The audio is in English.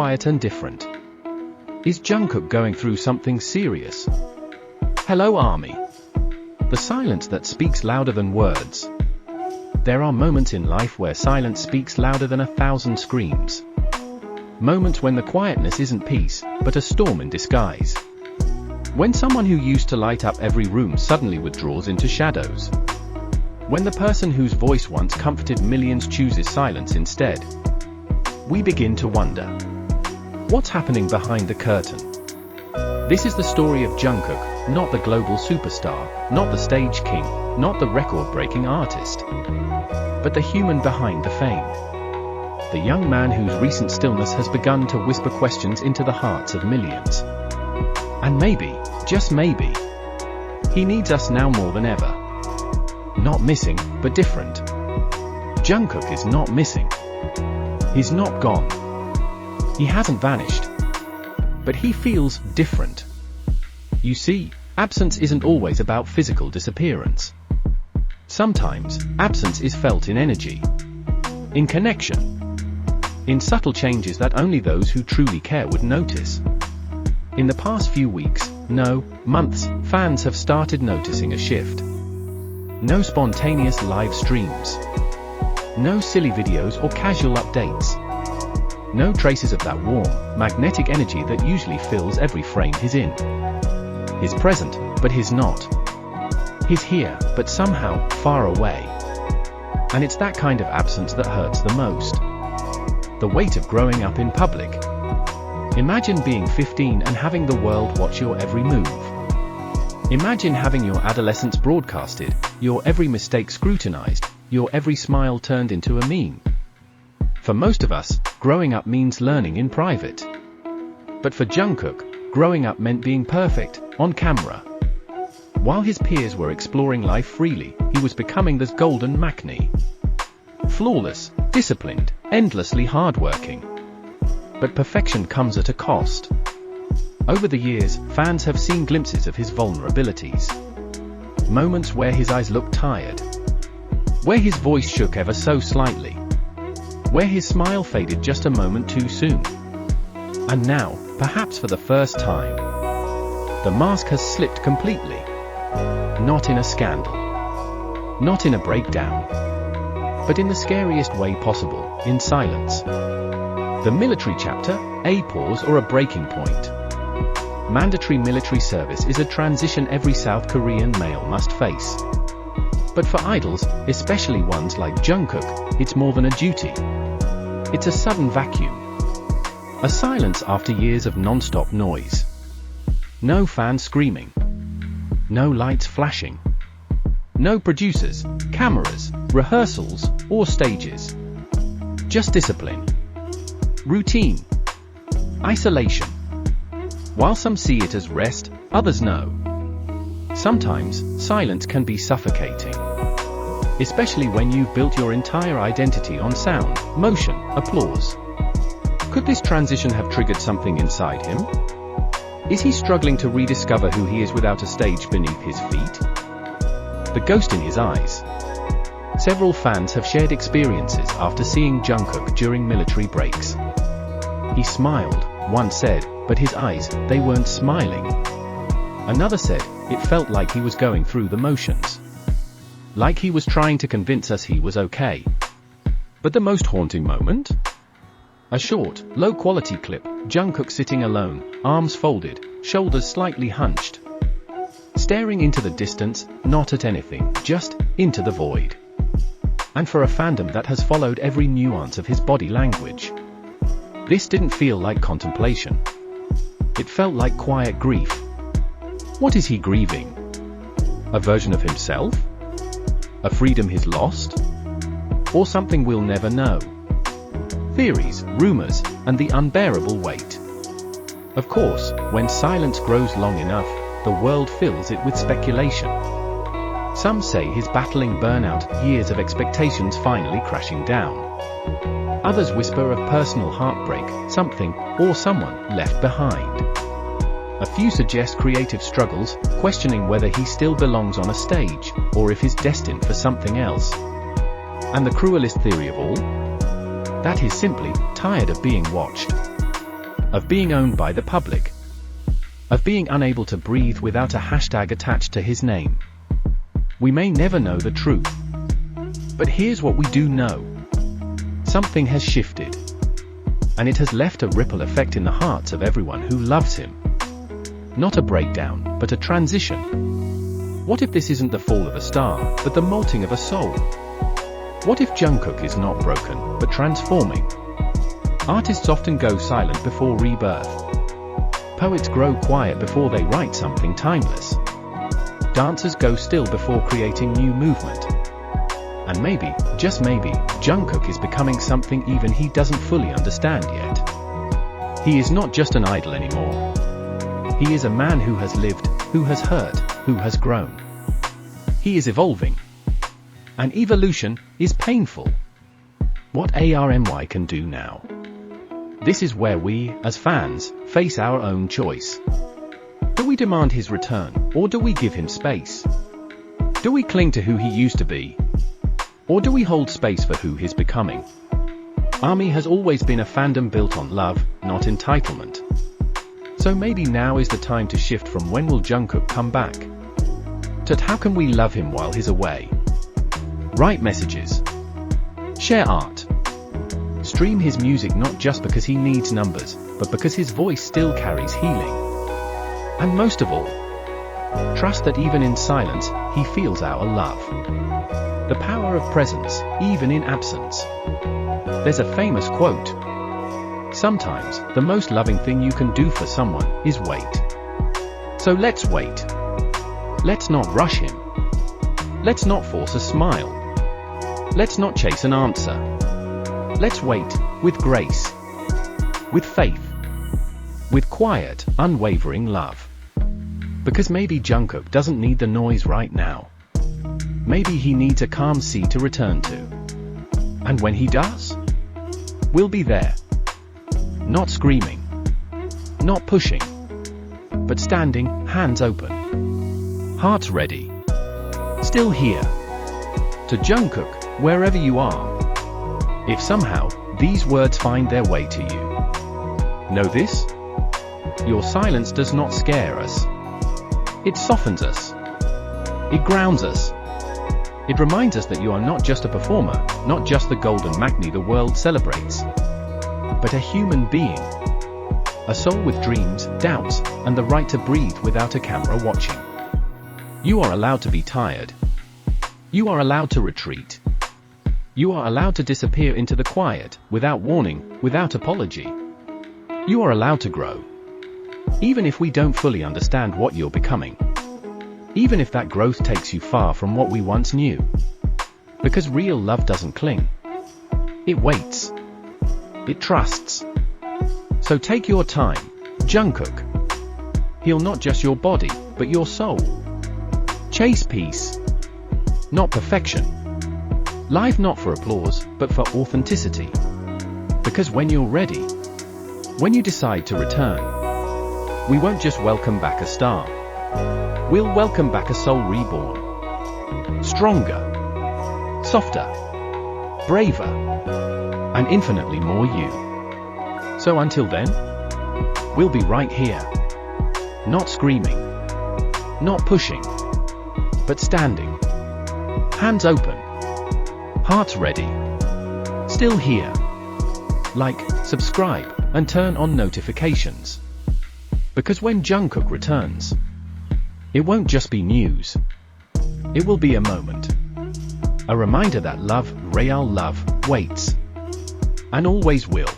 quiet and different. Is Jungkook going through something serious? Hello Army. The silence that speaks louder than words. There are moments in life where silence speaks louder than 1,000 screams. Moments when the quietness isn't peace, but a storm in disguise. When someone who used to light up every room suddenly withdraws into shadows. When the person whose voice once comforted millions chooses silence instead. We begin to wonder. What's happening behind the curtain? This is the story of Jungkook, not the global superstar, not the stage king, not the record-breaking artist, but the human behind the fame. The young man whose recent stillness has begun to whisper questions into the hearts of millions. And maybe, just maybe, he needs us now more than ever. Not missing, but different. Jungkook is not missing. He's not gone. He hasn't vanished. But he feels different. You see, absence isn't always about physical disappearance. Sometimes, absence is felt in energy, in connection, in subtle changes that only those who truly care would notice. In the past few weeks, no, months, fans have started noticing a shift. No spontaneous live streams. No silly videos or casual updates. No traces of that warm, magnetic energy that usually fills every frame he's in. He's present, but he's not. He's here, but somehow, far away. And it's that kind of absence that hurts the most. The weight of growing up in public. Imagine being 15 and having the world watch your every move. Imagine having your adolescence broadcasted, your every mistake scrutinized, your every smile turned into a meme. For most of us, growing up means learning in private. But for Jungkook, growing up meant being perfect, on camera. While his peers were exploring life freely, he was becoming this golden Maknae. Flawless, disciplined, endlessly hardworking. But perfection comes at a cost. Over the years, fans have seen glimpses of his vulnerabilities. Moments where his eyes looked tired. Where his voice shook ever so slightly. Where his smile faded just a moment too soon. And now, perhaps for the first time, the mask has slipped completely. Not in a scandal. Not in a breakdown. But in the scariest way possible, in silence. The military chapter, a pause or a breaking point. Mandatory military service is a transition every South Korean male must face. But for idols, especially ones like Jungkook, it's more than a duty. It's a sudden vacuum. A silence after years of non-stop noise. No fans screaming. No lights flashing. No producers, cameras, rehearsals, or stages. Just discipline. Routine. Isolation. While some see it as rest, others know. Sometimes, silence can be suffocating. Especially when you've built your entire identity on sound, motion, applause. Could this transition have triggered something inside him? Is he struggling to rediscover who he is without a stage beneath his feet? The ghost in his eyes. Several fans have shared experiences after seeing Jungkook during military breaks. He smiled, one said, but his eyes, they weren't smiling. Another said, it felt like he was going through the motions. Like he was trying to convince us he was okay. But the most haunting moment? A short, low-quality clip, Jungkook sitting alone, arms folded, shoulders slightly hunched. Staring into the distance, not at anything, just into the void. And for a fandom that has followed every nuance of his body language, this didn't feel like contemplation. It felt like quiet grief. What is he grieving? A version of himself? A freedom he's lost? Or something we'll never know? Theories, rumors, and the unbearable weight. Of course, when silence grows long enough, the world fills it with speculation. Some say he's battling burnout, years of expectations finally crashing down. Others whisper of personal heartbreak, something, or someone, left behind. A few suggest creative struggles, questioning whether he still belongs on a stage, or if he's destined for something else. And the cruelest theory of all? That he's simply tired of being watched. of being owned by the public, of being unable to breathe without a hashtag attached to his name. We may never know the truth. But here's what we do know. Something has shifted. And it has left a ripple effect in the hearts of everyone who loves him. Not a breakdown, but a transition. What if this isn't the fall of a star, but the molting of a soul? What if Jungkook is not broken, but transforming? Artists often go silent before rebirth. Poets grow quiet before they write something timeless. Dancers go still before creating new movement. And maybe, just maybe, Jungkook is becoming something even he doesn't fully understand yet. He is not just an idol anymore. He is a man who has lived, who has hurt, who has grown. He is evolving. And evolution is painful. What ARMY can do now? This is where we, as fans, face our own choice. Do we demand his return, or do we give him space? Do we cling to who he used to be? Or do we hold space for who he's becoming? ARMY has always been a fandom built on love, not entitlement. So maybe now is the time to shift from when will Jungkook come back, to how can we love him while he's away? Write messages. Share art. Stream his music not just because he needs numbers, but because his voice still carries healing. And most of all, trust that even in silence, he feels our love. The power of presence, even in absence. There's a famous quote. Sometimes, the most loving thing you can do for someone is wait. So let's wait. Let's not rush him. Let's not force a smile. Let's not chase an answer. Let's wait, with grace. With faith. With quiet, unwavering love. Because maybe Jungkook doesn't need the noise right now. Maybe he needs a calm sea to return to. And when he does, we'll be there. Not screaming. Not pushing. But standing, hands open. Hearts ready. Still here. To Jungkook, wherever you are. If somehow, these words find their way to you. Know this? Your silence does not scare us. It softens us. It grounds us. It reminds us that you are not just a performer, not just the golden Magni the world celebrates, but a human being. A soul with dreams, doubts, and the right to breathe without a camera watching. You are allowed to be tired. You are allowed to retreat. You are allowed to disappear into the quiet, without warning, without apology. You are allowed to grow. Even if we don't fully understand what you're becoming. Even if that growth takes you far from what we once knew. Because real love doesn't cling. It waits. It trusts. So take your time, Jungkook. Heal not just your body, but your soul. Chase peace. Not perfection. Live not for applause, but for authenticity. Because when you're ready, when you decide to return, we won't just welcome back a star. We'll welcome back a soul reborn. Stronger. Softer. Braver. And infinitely more you. So until then, we'll be right here. Not screaming. Not pushing. But standing. Hands open. Hearts ready. Still here. Like, subscribe, and turn on notifications. Because when Jungkook returns, it won't just be news. It will be a moment. A reminder that love, real love, waits. And always will.